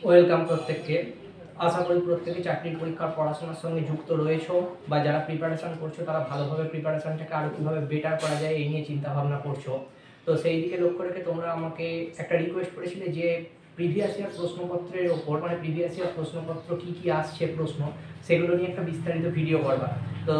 Welcome প্রত্যেককে। আশা করি প্রত্যেকে চাকরির পরীক্ষার পড়াশোনার সঙ্গে যুক্ত রয়েছো বা যারা প্রিপারেশান করছো তারা ভালোভাবে প্রিপারেশানটাকে আরও কীভাবে বেটার করা যায় এই নিয়ে চিন্তাভাবনা করছো। তো সেই দিকে লক্ষ্য রেখে তোমরা আমাকে একটা রিকোয়েস্ট করেছিলে যে প্রিভিয়াস ইয়ার প্রশ্নপত্রের ওপর, মানে প্রিভিয়াস ইয়ার প্রশ্নপত্র কী কী আসছে প্রশ্ন, সেগুলো নিয়ে একটা বিস্তারিত ভিডিও করবা। তো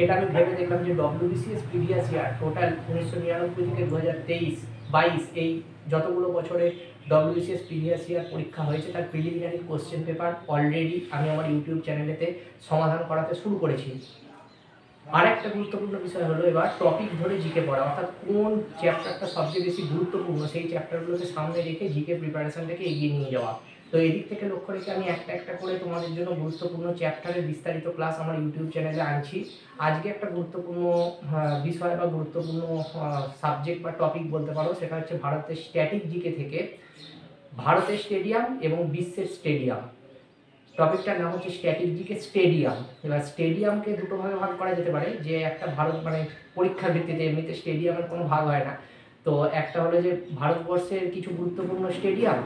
এটা আমি ভেবে দেখলাম যে WBCS প্রিভিয়াস ইয়ার টোটাল 1999 থেকে 2023-22 এই যতগুলো বছরে WBCS প্রিভিয়াস ইয়ার পরীক্ষা হয়েছে তার প্রিলিমিনারি কোশ্চেন পেপার অলরেডি আমি আমার ইউটিউব চ্যানেলেতে সমাধান করাতে শুরু করেছি। আর একটা গুরুত্বপূর্ণ বিষয় হলো এবার টপিক ধরে জিকে পড়া, অর্থাৎ কোন চ্যাপ্টারটা সবচেয়ে বেশি গুরুত্বপূর্ণ সেই চ্যাপ্টারগুলোকে সামনে রেখে জিকে প্রিপারেশনটাকে এগিয়ে নিয়ে যাওয়া। তো এদিক থেকে লক্ষ্য রেখে আমি একটা একটা করে তোমাদের জন্য গুরুত্বপূর্ণ চ্যাপ্টারের বিস্তারিত ক্লাস আমার ইউটিউব চ্যানেলে আনছি। আজকে একটা গুরুত্বপূর্ণ বিষয় বা গুরুত্বপূর্ণ সাবজেক্ট বা টপিক বলতে পারো, সেটা হচ্ছে ভারতের স্ট্যাটিক জিকে থেকে ভারতের স্টেডিয়াম এবং বিশ্বের স্টেডিয়াম। টপিকটার নাম হচ্ছে স্ট্যাটিক জিকে স্টেডিয়াম। এবার স্টেডিয়ামকে দুটো ভাগে ভাগ করা যেতে পারে, যে একটা ভারত মানে পরীক্ষার ভিত্তিতে, এমনিতে স্টেডিয়ামের কোনো ভাগ হয় না। তো একটা হলো যে ভারতবর্ষের কিছু গুরুত্বপূর্ণ স্টেডিয়াম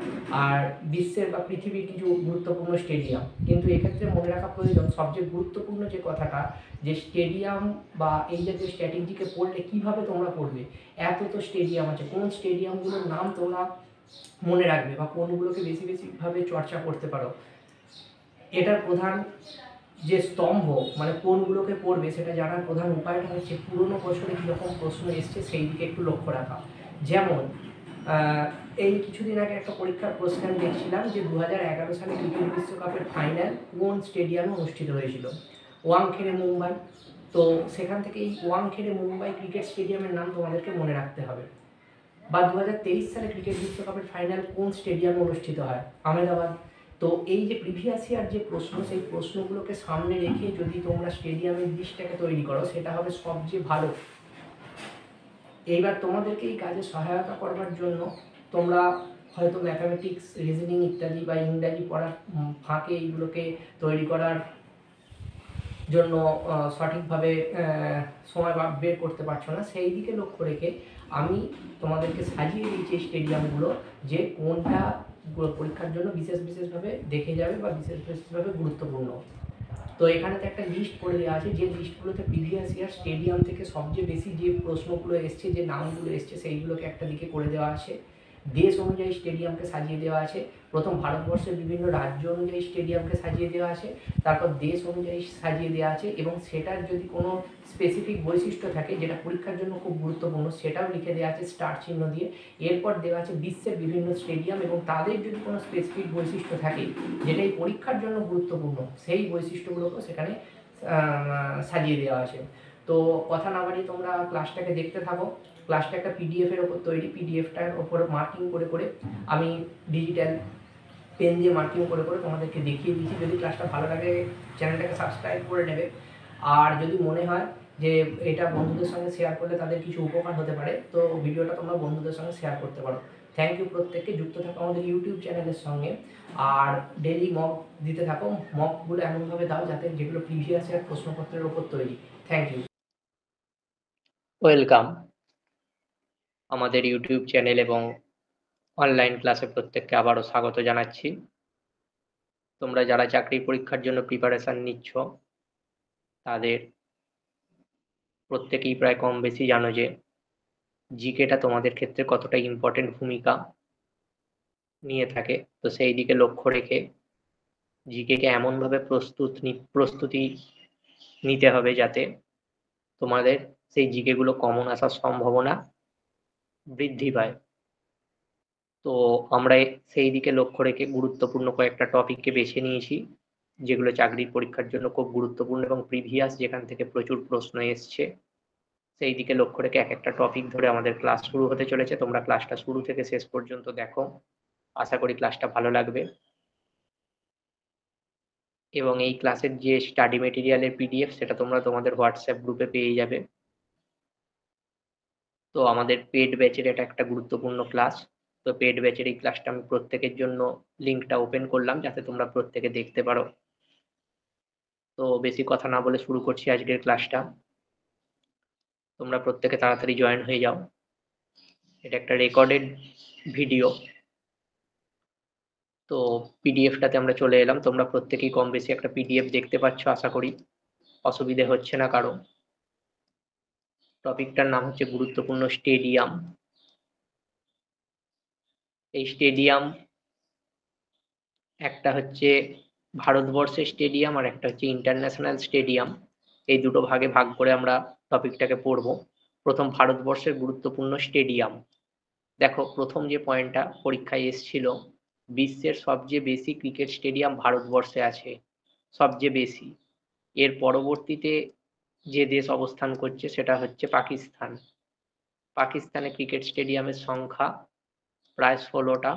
আর বিশ্বের বা পৃথিবীর কিছু গুরুত্বপূর্ণ স্টেডিয়াম। কিন্তু এক্ষেত্রে মনে রাখা প্রয়োজন সবচেয়ে গুরুত্বপূর্ণ যে কথাটা, যে স্টেডিয়াম বা এই জাতীয় স্ট্যাটিক জিকে পড়লে কীভাবে তোমরা পড়বে। এত তো স্টেডিয়াম আছে, কোন স্টেডিয়ামগুলোর নাম তোমরা মনে রাখবে বা কোনগুলোকে বেশি বেশিভাবে চর্চা করতে পারো, এটার প্রধান যে স্তম্ভ মানে কোনগুলোকে পড়বে সেটা জানার প্রধান উপায়টা হচ্ছে পুরনো বছরে কীরকম প্রশ্ন এসছে সেই দিকে একটু লক্ষ্য রাখা। যেমন এই কিছুদিন আগে একটা পরীক্ষার প্রশ্ন আমি দেখছিলাম যে 2011 সালে ক্রিকেট বিশ্বকাপের ফাইনাল কোন স্টেডিয়ামে অনুষ্ঠিত হয়েছিল। ওয়াংখেড়ে, মুম্বাই। তো সেখান থেকে এই ওয়াংখেড়ে মুম্বাই ক্রিকেট স্টেডিয়ামের নাম তোমাদেরকে মনে রাখতে হবে। বা 2023 সালে ক্রিকেট বিশ্বকাপের ফাইনাল কোন স্টেডিয়ামে অনুষ্ঠিত হয়, আহমেদাবাদ। তো এই যে প্রিভিয়াস ইয়ার যে প্রশ্ন, সেই প্রশ্নগুলোকে সামনে রেখে যদি তোমরা স্টেডিয়ামের লিস্টটাকে তৈরি করো সেটা হবে সবচেয়ে ভালো। এইবার তোমাদেরকে এই কাজে সহায়তা করবার জন্য তোমরা হয়তো ম্যাথামেটিক্স, রিজনিং ইত্যাদি বা ইংরাজি পড়ার ফাঁকে এইগুলোকে তৈরি করার জন্য সঠিকভাবে সময় বের করতে পারছো না। সেই দিকে লক্ষ্য রেখে আমি তোমাদেরকে সাজিয়ে দিয়েছি এই স্টেডিয়ামগুলো, যে কোনটা পরীক্ষার জন্য বিশেষভাবে দেখে যাবে বা বিশেষভাবে গুরুত্বপূর্ণ। তো এখানে তো একটা লিস্ট করে দেওয়া আছে, যে লিস্টগুলোতে প্রিভিয়াস ইয়ার স্টেডিয়াম থেকে সবচেয়ে বেশি যে প্রশ্নগুলো এসছে, যে নামগুলো এসছে, সেইগুলোকে একটা দিকে করে দেওয়া আছে। দেশ অনুযায়ী স্টেডিয়ামকে সাজিয়ে দেওয়া আছে। প্রথম ভারতবর্ষের বিভিন্ন রাজ্য অনুযায়ী স্টেডিয়ামকে সাজিয়ে দেওয়া আছে, তারপর দেশ অনুযায়ী সাজিয়ে দেওয়া আছে, এবং সেটার যদি কোনো স্পেসিফিক বৈশিষ্ট্য থাকে যেটা পরীক্ষার জন্য খুব গুরুত্বপূর্ণ সেটাও লিখে দেওয়া আছে স্টার চিহ্ন দিয়ে। এরপর দেওয়া আছে বিশ্বের বিভিন্ন স্টেডিয়াম এবং তাদের যদি কোনো স্পেসিফিক বৈশিষ্ট্য থাকে যেটাই পরীক্ষার জন্য গুরুত্বপূর্ণ, সেই বৈশিষ্ট্যগুলোকেও সেখানে সাজিয়ে দেওয়া আছে। তো কথা না বাড়িয়ে তোমরা ক্লাসটাকে দেখতে থাকো। ক্লাসটা একটা পিডিএফের ওপর তৈরি, পিডিএফটার ওপর মার্কিং করে করে আমি ডিজিটাল পেন দিয়ে মার্কিং করে করে তোমাদেরকে দেখিয়ে দিয়েছি। যদি ক্লাসটা ভালো লাগে চ্যানেলটাকে সাবস্ক্রাইব করে নেবে। আর যদি মনে হয় যে এটা বন্ধুদের সঙ্গে শেয়ার করলে তাদের কিছু উপকার হতে পারে, তো ভিডিওটা তোমরা বন্ধুদের সঙ্গে শেয়ার করতে পারো। থ্যাংক ইউ প্রত্যেককে, যুক্ত থাকো আমাদের ইউটিউব চ্যানেলের সঙ্গে। আর ডেলি মক দিতে থাকো, মকগুলো এমনভাবে দাও যাতে যেগুলো প্রিভিয়াস ইয়ার প্রশ্নপত্রের ওপর তৈরি। Thank you. ওয়েলকাম আমাদের ইউটিউব চ্যানেল এবং অনলাইন ক্লাসে প্রত্যেককে আবারও স্বাগত জানাচ্ছি। তোমরা যারা চাকরি পরীক্ষার জন্য প্রিপারেশন নিচ্ছ তাদের প্রত্যেকেই প্রায় কম বেশি জানো যে জিকেটা তোমাদের ক্ষেত্রে কতটা ইম্পর্টেন্ট ভূমিকা নিয়ে থাকে। তো সেই দিকে লক্ষ্য রেখে জিকেকে এমনভাবে প্রস্তুতি নিতে হবে যাতে তোমাদের সেই জিকেগুলো কমন আসার সম্ভাবনা বৃদ্ধি পায়। তো আমরা সেই দিকে লক্ষ্য রেখে গুরুত্বপূর্ণ কয়েকটা টপিককে বেছে নিয়েছি যেগুলো চাকরির পরীক্ষার জন্য খুব গুরুত্বপূর্ণ এবং প্রিভিয়াস যেখান থেকে প্রচুর প্রশ্ন এসছে সেই দিকে লক্ষ্য রেখে এক একটা টপিক ধরে আমাদের ক্লাস শুরু হতে চলেছে। তোমরা ক্লাসটা শুরু থেকে শেষ পর্যন্ত দেখো, আশা করি ক্লাসটা ভালো লাগবে। এবং এই ক্লাসের যে স্টাডি মেটেরিয়ালের পিডিএফ সেটা তোমরা তোমাদের হোয়াটসঅ্যাপ গ্রুপে পেয়ে যাবে। তো আমাদের পেড ব্যাচের এটা একটা গুরুত্বপূর্ণ ক্লাস। তো পেড ব্যাচের এই ক্লাসটা আমি প্রত্যেকের জন্য লিঙ্কটা ওপেন করলাম যাতে তোমরা প্রত্যেকে দেখতে পারো। তো বেশি কথা না বলে শুরু করছি আজকের ক্লাসটা। তোমরা প্রত্যেকে তাড়াতাড়ি জয়েন হয়ে যাও। এটা একটা রেকর্ডেড ভিডিও। তো পিডিএফটাতে আমরা চলে এলাম, তোমরা প্রত্যেকেই কম বেশি একটা পিডিএফ দেখতে পাচ্ছ, আশা করি অসুবিধে হচ্ছে না কারো। টপিকটার নাম হচ্ছে গুরুত্বপূর্ণ স্টেডিয়াম। এই স্টেডিয়াম একটা হচ্ছে ভারতবর্ষের স্টেডিয়াম আর একটা হচ্ছে ইন্টারন্যাশনাল স্টেডিয়াম। এই দুটো ভাগে ভাগ করে আমরা টপিকটাকে পড়ব। প্রথম ভারতবর্ষের গুরুত্বপূর্ণ স্টেডিয়াম। দেখো, প্রথম যে পয়েন্টটা পরীক্ষায় এসেছিল, বিশ্বের সবচেয়ে বেশি ক্রিকেট স্টেডিয়াম ভারতবর্ষে আছে, সবচেয়ে বেশি। এর পরবর্তীতে যে দেশ অবস্থান করছে সেটা হচ্ছে পাকিস্তান। পাকিস্তানে ক্রিকেট স্টেডিয়ামের সংখ্যা প্রায় 16টা,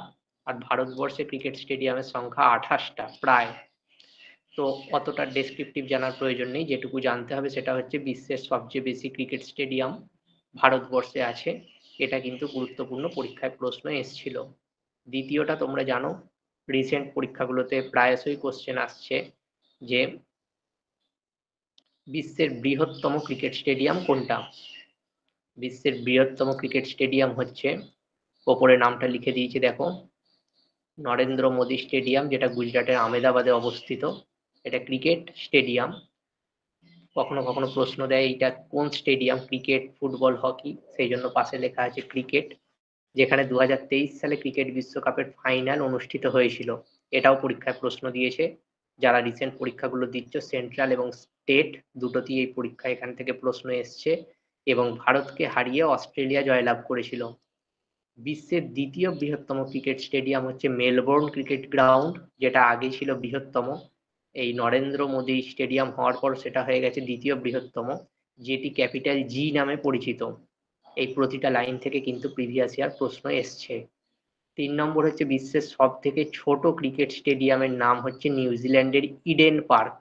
আর ভারতবর্ষে ক্রিকেট স্টেডিয়ামের সংখ্যা 28টা প্রায়। তো অতটা ডেসক্রিপটিভ জানার প্রয়োজন নেই, যেটুকু জানতে হবে সেটা হচ্ছে বিশ্বের সবচেয়ে বেশি ক্রিকেট স্টেডিয়াম ভারতবর্ষে আছে। এটা কিন্তু গুরুত্বপূর্ণ পরীক্ষায় প্রশ্ন এসেছিল। দ্বিতীয়টা তোমরা জানো, রিসেন্ট পরীক্ষাগুলোতে প্রায়শই কোশ্চেন আসছে যে বিশ্বের বৃহত্তম ক্রিকেট স্টেডিয়াম কোনটা। বিশ্বের বৃহত্তম ক্রিকেট স্টেডিয়াম হচ্ছে, ওপরে নামটা লিখে দিয়েছি দেখো, নরেন্দ্র মোদী স্টেডিয়াম, যেটা গুজরাটের আহমেদাবাদে অবস্থিত। এটা ক্রিকেট স্টেডিয়াম। কখনো কখনো প্রশ্ন দেয় এটা কোন স্টেডিয়াম, ক্রিকেট, ফুটবল, হকি, সেই জন্য পাশে লেখা আছে ক্রিকেট। যেখানে 2023 সালে ক্রিকেট বিশ্বকাপের ফাইনাল অনুষ্ঠিত হয়েছিল। এটাও পরীক্ষায় প্রশ্ন দিয়েছে। যারা রিসেন্ট পরীক্ষাগুলো দিচ্ছ, সেন্ট্রাল এবং স্টেট দুটোতেই এই পরীক্ষা এখান থেকে প্রশ্ন এসছে, এবং ভারতকে হারিয়ে অস্ট্রেলিয়া জয়লাভ করেছিল। বিশ্বের দ্বিতীয় বৃহত্তম ক্রিকেট স্টেডিয়াম হচ্ছে মেলবোর্ন ক্রিকেট গ্রাউন্ড, যেটা আগে ছিল বৃহত্তম। এই নরেন্দ্র মোদী স্টেডিয়াম হওয়ার পর সেটা হয়ে গেছে দ্বিতীয় বৃহত্তম, যেটি ক্যাপিটাল জি নামে পরিচিত। এই প্রতিটা লাইন থেকে কিন্তু প্রিভিয়াস ইয়ার প্রশ্ন এসছে। 3 নম্বর হচ্ছে বিশ্বের সব থেকে ছোট ক্রিকেট স্টেডিয়ামের নাম হচ্ছে নিউজিল্যান্ডের ইডেন পার্ক।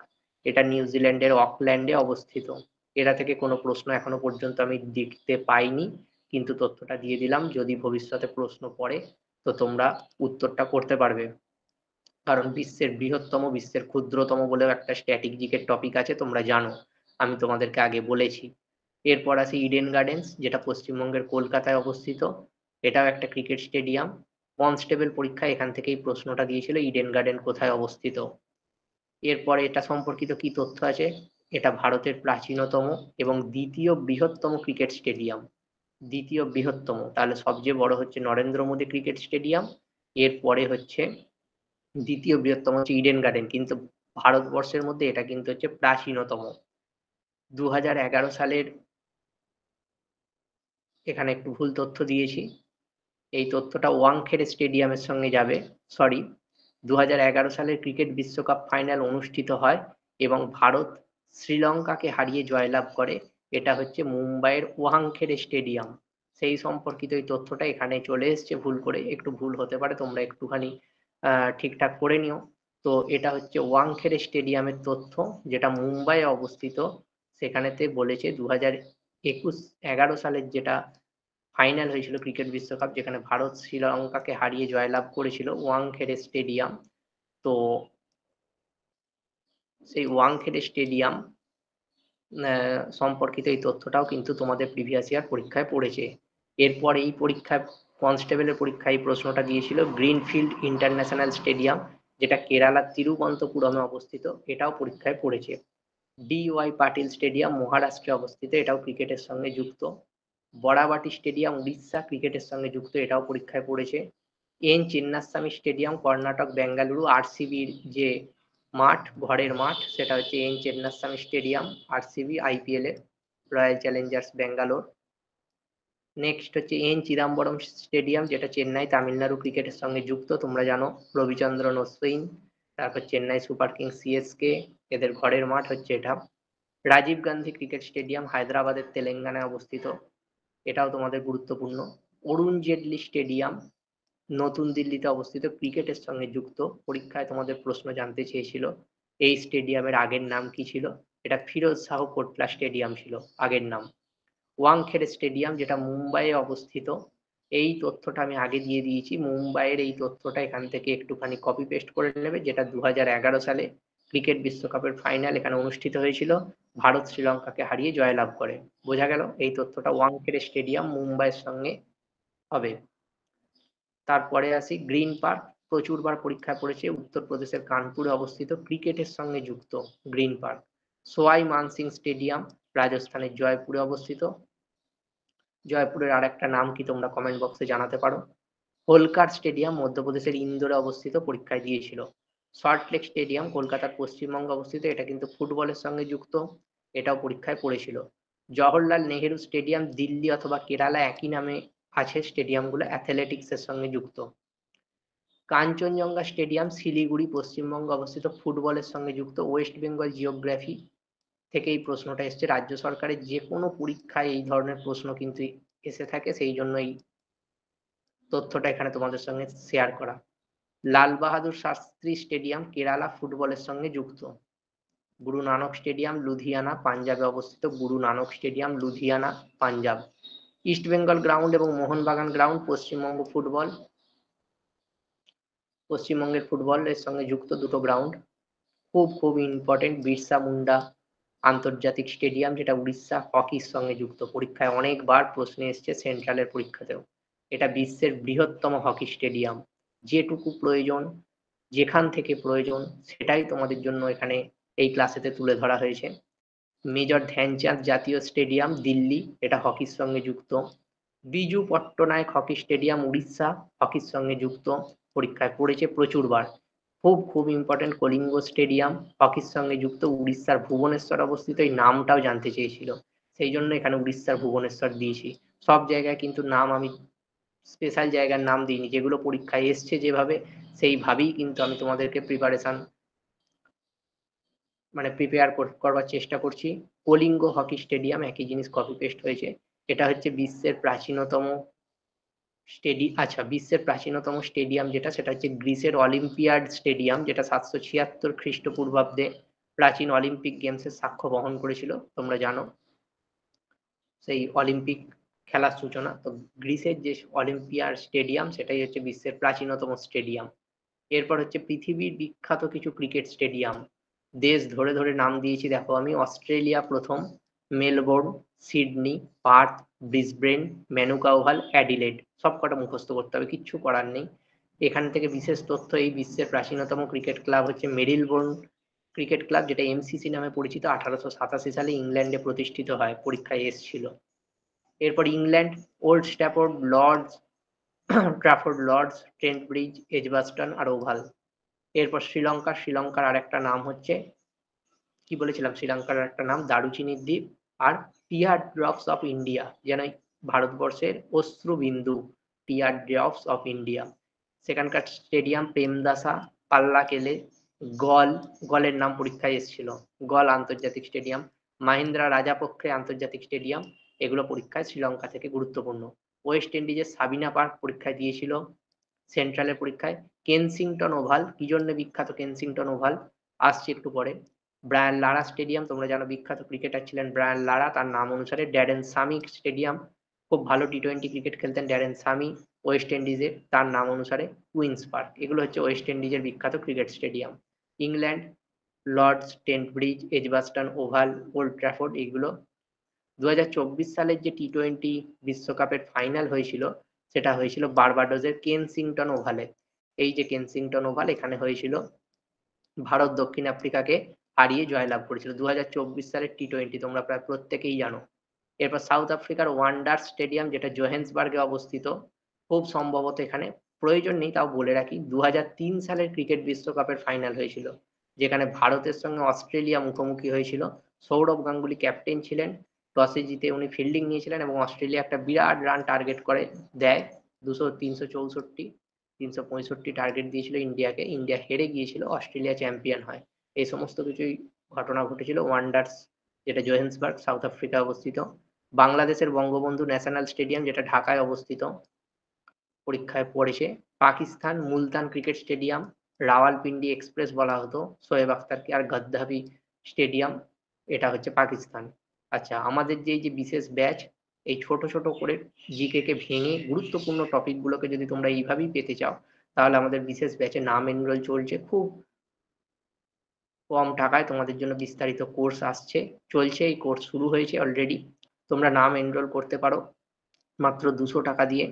এটা নিউজিল্যান্ডের অকল্যান্ডে অবস্থিত। এটা থেকে কোনো প্রশ্ন এখনো পর্যন্ত আমি দেখতে পাইনি, কিন্তু তথ্যটা দিয়ে দিলাম, যদি ভবিষ্যতে প্রশ্ন পড়ে তো তোমরা উত্তরটা করতে পারবে। কারণ বিশ্বের বৃহত্তম, বিশ্বের ক্ষুদ্রতম বলেও একটা স্ট্র্যাটেজিকের টপিক আছে, তোমরা জানো, আমি তোমাদেরকে আগে বলেছি। এরপর আছে ইডেন গার্ডেন্স, যেটা পশ্চিমবঙ্গের কলকাতায় অবস্থিত। এটাও একটা ক্রিকেট স্টেডিয়াম। কনস্টেবল পরীক্ষায় এখান থেকেই প্রশ্নটা দিয়েছিল, ইডেন গার্ডেন কোথায় অবস্থিত। এরপরে এটা সম্পর্কিত কি তথ্য আছে, এটা ভারতের প্রাচীনতম এবং দ্বিতীয় বৃহত্তম ক্রিকেট স্টেডিয়াম। দ্বিতীয় বৃহত্তম, তাহলে সবচেয়ে বড় হচ্ছে নরেন্দ্র মোদী ক্রিকেট স্টেডিয়াম, এরপরে হচ্ছে দ্বিতীয় বৃহত্তম হচ্ছে ইডেন গার্ডেন, কিন্তু ভারতবর্ষের মধ্যে এটা কিন্তু হচ্ছে প্রাচীনতম। 2011 সালের, এখানে একটু ভুল তথ্য দিয়েছি, এই তথ্যটা ওয়াংখেড়ে স্টেডিয়ামের সঙ্গে যাবে। সরি, 2011 সালের ক্রিকেট বিশ্বকাপ ফাইনাল অনুষ্ঠিত হয় এবং ভারত শ্রীলঙ্কাকে হারিয়ে জয়লাভ করে। এটা হচ্ছে মুম্বাইয়ের ওয়াংখেড়ে স্টেডিয়াম। সেই সম্পর্কিত এই তথ্যটা এখানে চলে এসছে ভুল করে, একটু ভুল হতে পারে, তোমরা একটুখানি ঠিকঠাক করে নিও। তো এটা হচ্ছে ওয়াংখেড়ে স্টেডিয়ামের তথ্য, যেটা মুম্বাইয়ে অবস্থিত। সেখানেতে বলেছে 2011 সালের যেটা ফাইনাল হয়েছিল ক্রিকেট বিশ্বকাপ, যেখানে ভারত শ্রীলঙ্কাকে হারিয়ে জয়লাভ করেছিল, ওয়াংখেড়ে স্টেডিয়াম। তো সেই ওয়াংখেড়ে স্টেডিয়াম সম্পর্কিত এই তথ্যটাও কিন্তু তোমাদের প্রিভিয়াস ইয়ার পরীক্ষায় পড়েছে। এরপর এই পরীক্ষায়, কনস্টেবলের পরীক্ষায় এই প্রশ্নটা দিয়েছিল গ্রিনফিল্ড ইন্টারন্যাশনাল স্টেডিয়াম, যেটা কেরালার তিরুবনন্তপুরমে অবস্থিত। এটাও পরীক্ষায় পড়েছে। ডি.ওয়াই পাটিল স্টেডিয়াম মহারাষ্ট্রে অবস্থিত, এটাও ক্রিকেটের সঙ্গে যুক্ত। বড়াবাটি স্টেডিয়াম উড়িষ্যা, ক্রিকেটের সঙ্গে যুক্ত, এটাও পরীক্ষায় পড়েছে। এন চিন্নাস্বামী স্টেডিয়াম কর্ণাটক বেঙ্গালুরু, আরসিবির যে মাঠ, ঘরের মাঠ, সেটা হচ্ছে N Chinnaswamy stadium, RCB IPL এর, রয়্যাল চ্যালেঞ্জার্স ব্যাঙ্গালোর। নেক্সট হচ্ছে এন চিদাম্বরম স্টেডিয়াম, যেটা চেন্নাই তামিলনাড়ু ক্রিকেটের সঙ্গে যুক্ত, তোমরা জানো, রবিচন্দ্রন অশ্বিন, তারপর চেন্নাই সুপার কিংস, সিএসকে, এদের ঘরের মাঠ হচ্ছে এটা। রাজীব গান্ধী ক্রিকেট স্টেডিয়াম হায়দ্রাবাদের তেলেঙ্গানায় অবস্থিত, এটাও তোমাদের গুরুত্বপূর্ণ। অরুণ জেটলি স্টেডিয়াম নতুন দিল্লিতে অবস্থিত, ক্রিকেটের সঙ্গে যুক্ত। পরীক্ষায় তোমাদের প্রশ্ন জানতে চেয়েছিল এই স্টেডিয়ামের আগের নাম কি ছিল, এটা ফিরোজ শাহ কোটলা স্টেডিয়াম ছিল আগের নাম। ওয়াংখেড়ে স্টেডিয়াম, যেটা মুম্বাইয়ে অবস্থিত, এই তথ্যটা আমি আগে দিয়ে দিয়েছি। মুম্বাইয়ের এই তথ্যটা এখান থেকে একটুখানি কপি পেস্ট করে নেবে, যেটা 2011 সালে ক্রিকেট বিশ্বকাপের ফাইনাল এখানে অনুষ্ঠিত হয়েছিল, ভারত শ্রীলঙ্কাকে হারিয়ে জয়লাভ করে। বোঝা গেল, এই তথ্যটা ওয়াংখেড়ে স্টেডিয়াম মুম্বাইয়ের সঙ্গে হবে। তারপরে আসি গ্রিন পার্ক। প্রচুরবার পরীক্ষায় পড়েছে, উত্তরপ্রদেশের কানপুরে অবস্থিত, ক্রিকেটের সঙ্গে যুক্ত গ্রিন পার্ক। সোয়াই মানসিং স্টেডিয়াম রাজস্থানের জয়পুরে অবস্থিত। জয়পুরের আর একটা নাম কি তোমরা কমেন্ট বক্সে জানাতে পারো। হোলকার স্টেডিয়াম মধ্যপ্রদেশের ইন্দোরে অবস্থিত, পরীক্ষায় দিয়েছিল। সল্টলেক স্টেডিয়াম কলকাতার পশ্চিমবঙ্গে অবস্থিত, এটা কিন্তু ফুটবলের সঙ্গে যুক্ত, এটাও পরীক্ষায় পড়েছিল। জওহরলাল নেহেরু স্টেডিয়াম দিল্লি অথবা কেরালা একই নামে আছে, স্টেডিয়ামগুলো অ্যাথলেটিক্সের সঙ্গে যুক্ত। কাঞ্চনজঙ্ঘা স্টেডিয়াম শিলিগুড়ি পশ্চিমবঙ্গে অবস্থিত, ফুটবলের সঙ্গে যুক্ত। ওয়েস্ট বেঙ্গল জিওগ্রাফি থেকে এই প্রশ্নটা এসছে। রাজ্য সরকারের যে কোনো পরীক্ষায় এই ধরনের প্রশ্ন কিন্তু এসে থাকে, সেই জন্য এই তথ্যটা এখানে তোমাদের সঙ্গে শেয়ার করা। লাল বাহাদুর শাস্ত্রী স্টেডিয়াম কেরালা ফুটবলের সঙ্গে যুক্ত। গুরু নানক স্টেডিয়াম লুধিয়ানা পাঞ্জাবে অবস্থিত, Guru Nanak stadium Ludhiana Punjab. East Bengal ground এবং মোহনবাগান গ্রাউন্ড পশ্চিমবঙ্গের ফুটবলের সঙ্গে যুক্ত দুটো গ্রাউন্ড, খুব ইম্পর্টেন্ট। বিরসা মুন্ডা আন্তর্জাতিক স্টেডিয়াম, যেটা উড়িষ্যা, হকির সঙ্গে যুক্ত, পরীক্ষায় অনেকবার প্রশ্নে এসছে, সেন্ট্রালের পরীক্ষাতেও। এটা বিশ্বের বৃহত্তম হকি স্টেডিয়াম। যেটুকু প্রয়োজন, যেখান থেকে প্রয়োজন, সেটাই তোমাদের জন্য এখানে এই ক্লাসেতে তুলে ধরা হয়েছে। মেজর ধ্যানচাঁদ জাতীয় স্টেডিয়াম দিল্লি, এটা হকির সঙ্গে যুক্ত। বিজু পট্টনায়ক হকি স্টেডিয়াম উড়িষ্যা, হকির সঙ্গে যুক্ত, পরীক্ষায় পড়েছে প্রচুরবার। খুব ইম্পর্টেন্ট কলিঙ্গ স্টেডিয়াম, হকির সঙ্গে যুক্ত, উড়িষ্যার ভুবনেশ্বর অবস্থিত, এই নামটাও জানতে চেয়েছিল, সেই জন্য এখানে উড়িষ্যার ভুবনেশ্বর দিয়েছি। সব জায়গায় কিন্তু নাম আমি স্পেশাল জায়গার নাম দিইনি, যেগুলো পরীক্ষায় এসছে যেভাবে, সেইভাবেই কিন্তু আমি তোমাদেরকে প্রিপেয়ার করবার চেষ্টা করছি। কলিঙ্গ হকি স্টেডিয়াম, একই জিনিস কপি পেস্ট হয়েছে। এটা হচ্ছে বিশ্বের প্রাচীনতম স্টেডিয়াম যেটা, সেটা হচ্ছে গ্রিসের অলিম্পিয়াড স্টেডিয়াম, যেটা 776 খ্রিস্টপূর্বাব্দে প্রাচীন অলিম্পিক গেমসের সাক্ষ্য বহন করেছিল, তোমরা জানো সেই অলিম্পিক খেলার সূচনা। তো গ্রিসের যে অলিম্পিয়াড স্টেডিয়াম, সেটাই হচ্ছে বিশ্বের প্রাচীনতম স্টেডিয়াম। এরপর হচ্ছে পৃথিবীর বিখ্যাত কিছু ক্রিকেট স্টেডিয়াম, দেশ ধরে ধরে নাম দিয়েছি দেখো আমি। অস্ট্রেলিয়া প্রথম, Melbourne, Sydney, Perth, Brisbane, Manuka Oval, Adelaide. সবকটা মুখস্থ করতে হবে, কিচ্ছু করার নেই। এখান থেকে বিশেষ তথ্য, এই বিশ্বের প্রাচীনতম ক্রিকেট ক্লাব হচ্ছে মেরিলবোর্ন ক্রিকেট ক্লাব, যেটা এমসিসি নামে পরিচিত। 1887 সালে ইংল্যান্ডে প্রতিষ্ঠিত হয়, পরীক্ষায় এসেছিল। এরপর England, Old Trafford Lord's, Trent Bridge, Edgbaston আর ওভাল। এরপর শ্রীলঙ্কার আর একটা নাম হচ্ছে, কি বলেছিলাম, শ্রীলঙ্কার একটা নাম দারুচিনির দ্বীপ। আর টিয়ার ড্রপস অফ ইন্ডিয়া, যেন ভারতবর্ষের অশ্রুবিন্দু, টিয়ার ড্রপস অফ ইন্ডিয়া। সেখানকার স্টেডিয়াম প্রেমদাসা, পাল্লাকেলে, গলের নাম পরীক্ষায় এসেছিল, গল আন্তর্জাতিক স্টেডিয়াম। মাহিন্দ্রা রাজাপক্ষে আন্তর্জাতিক স্টেডিয়াম, এগুলো পরীক্ষায় শ্রীলঙ্কা থেকে গুরুত্বপূর্ণ। ওয়েস্ট ইন্ডিজের সাবিনা পার্ক পরীক্ষায় দিয়েছিল, সেন্ট্রালের পরীক্ষায়। কেনসিংটন ওভাল, কি জন্য বিখ্যাত কেনসিংটন ওভাল, আসছে একটু পরে। ব্রায়ান লারা স্টেডিয়াম, তোমরা জানো বিখ্যাত ক্রিকেটার ছিলেন ব্রায়ান লারা, তার নাম অনুসারে। ড্যারেন সামি স্টেডিয়াম, খুব ভালো টি20 ক্রিকেট খেলতেন ড্যারেন সামি, ওয়েস্ট ইন্ডিজের, তার নাম অনুসারে কুইন্স পার্ক। এগুলো হচ্ছে ওয়েস্ট ইন্ডিজের বিখ্যাত cricket stadium. England, Lord's, Trent Bridge, Edgbaston Oval, Old Trafford, এগুলো। 2024 সালের যে টি20 বিশ্বকাপের ফাইনাল হয়েছিল, সেটা হয়েছিল বার্বাডোসের কেনসিংটন ওভালে। এই যে কেনসিংটন ওভাল, এখানে হয়েছিল, ভারত দক্ষিণ আফ্রিকাকে হারিয়ে জয়লাভ করেছিল। 2024 সালের টি20 তোমরা প্রায় প্রত্যেকেই জানো। এরপর সাউথ আফ্রিকার ওয়ান্ডার স্টেডিয়াম, যেটা জোহেন্সবার্গে অবস্থিত, খুব সম্ভবত এখানে প্রয়োজন নেই, তাও বলে রাখি, 2003 সালের ক্রিকেট বিশ্বকাপের ফাইনাল হয়েছিল, যেখানে ভারতের সঙ্গে অস্ট্রেলিয়া মুখোমুখি হয়েছিল। সৌরভ গাঙ্গুলি ক্যাপ্টেন ছিলেন, টসে জিতে উনি ফিল্ডিং নিয়েছিলেন এবং অস্ট্রেলিয়া একটা বিরাট রান টার্গেট করে দেয়, 365 টার্গেট দিয়েছিল ইন্ডিয়াকে, ইন্ডিয়া হেরে গিয়েছিল, অস্ট্রেলিয়া চ্যাম্পিয়ন হয়। এই সমস্ত কিছুই ঘটনা ঘটেছিল ওয়ান্ডার্স, যেটা জোহেন্সবার্গ সাউথ আফ্রিকায় অবস্থিত। বাংলাদেশের বঙ্গবন্ধু ন্যাশনাল স্টেডিয়াম, যেটা ঢাকায় অবস্থিত, পরীক্ষায় পড়েছে। Pakistan Multan cricket stadium, Rawalpindi express বলা হতো শোয়েব আখতারকে, আর গদ্দাফি স্টেডিয়াম, এটা হচ্ছে পাকিস্তান। আচ্ছা, আমাদের যে বিশেষ ব্যাচ, এই ছোট ছোট করে জিকে কে ভেঙে গুরুত্বপূর্ণ টপিকগুলোকে যদি তোমরা এইভাবেই পেতে চাও, তাহলে আমাদের বিশেষ ব্যাচে নাম এনরোল চলছে। খুব কম টাকায় তোমাদের জন্য বিস্তারিত কোর্স চলছে, এই কোর্স শুরু হয়েছে অলরেডি। তোমরা নাম এনরোল করতে পারো মাত্র 200 টাকা দিয়ে।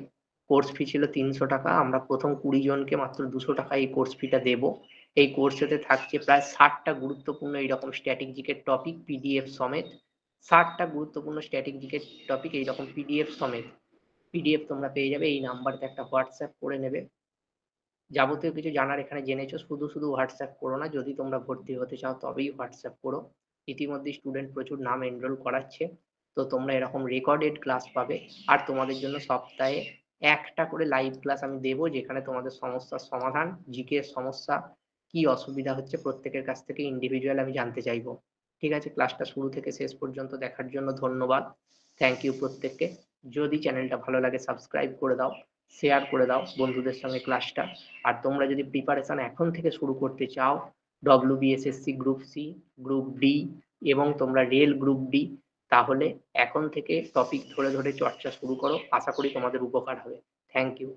কোর্স ফি ছিল 300 টাকা, আমরা প্রথম 20 জনকে মাত্র 200 টাকা এই কোর্স ফিটা দেবো। এই কোর্সেতে থাকছে প্রায় 60টা গুরুত্বপূর্ণ এইরকম স্ট্যাটিক জিকের টপিক পিডিএফ সমেত, 60টা গুরুত্বপূর্ণ স্ট্যাটিক জিকের টপিক এইরকম পিডিএফ সমেত। পিডিএফ তোমরা পেয়ে যাবে, এই নাম্বারতে একটা হোয়াটসঅ্যাপ করে নেবে। যাবতীয় কিছু জানার এখানে জেনেছো, শুধু শুধু হোয়াটসঅ্যাপ করো না, যদি তোমরা ভর্তি হতে চাও তবেই হোয়াটসঅ্যাপ করো। ইতিমধ্যে স্টুডেন্ট প্রচুর নাম এনরোল করাচ্ছে, তো তোমরা এরকম রেকর্ডেড ক্লাস পাবে। আর তোমাদের জন্য সপ্তাহে একটা করে লাইভ ক্লাস আমি দেবো, যেখানে তোমাদের সমস্যার সমাধান, জিকে সমস্যা কি অসুবিধা হচ্ছে প্রত্যেকের কাছ থেকে ইন্ডিভিজুয়াল আমি জানতে চাইবো। ঠিক আছে, ক্লাসটা শুরু থেকে শেষ পর্যন্ত দেখার জন্য ধন্যবাদ। থ্যাংক ইউ প্রত্যেককে। যদি চ্যানেলটা ভালো লাগে সাবস্ক্রাইব করে দাও, শেয়ার করে দাও বন্ধুদের সঙ্গে ক্লাসটা। আর তোমরা যদি প্রিপারেশন এখন থেকে শুরু করতে চাও WBSSC group C, group D এবং তোমরা রেল গ্রুপ ডি, তাহলে এখন থেকে টপিক ধরে ধরে চর্চা শুরু করো, আশা করি তোমাদের উপকার হবে। Thank you.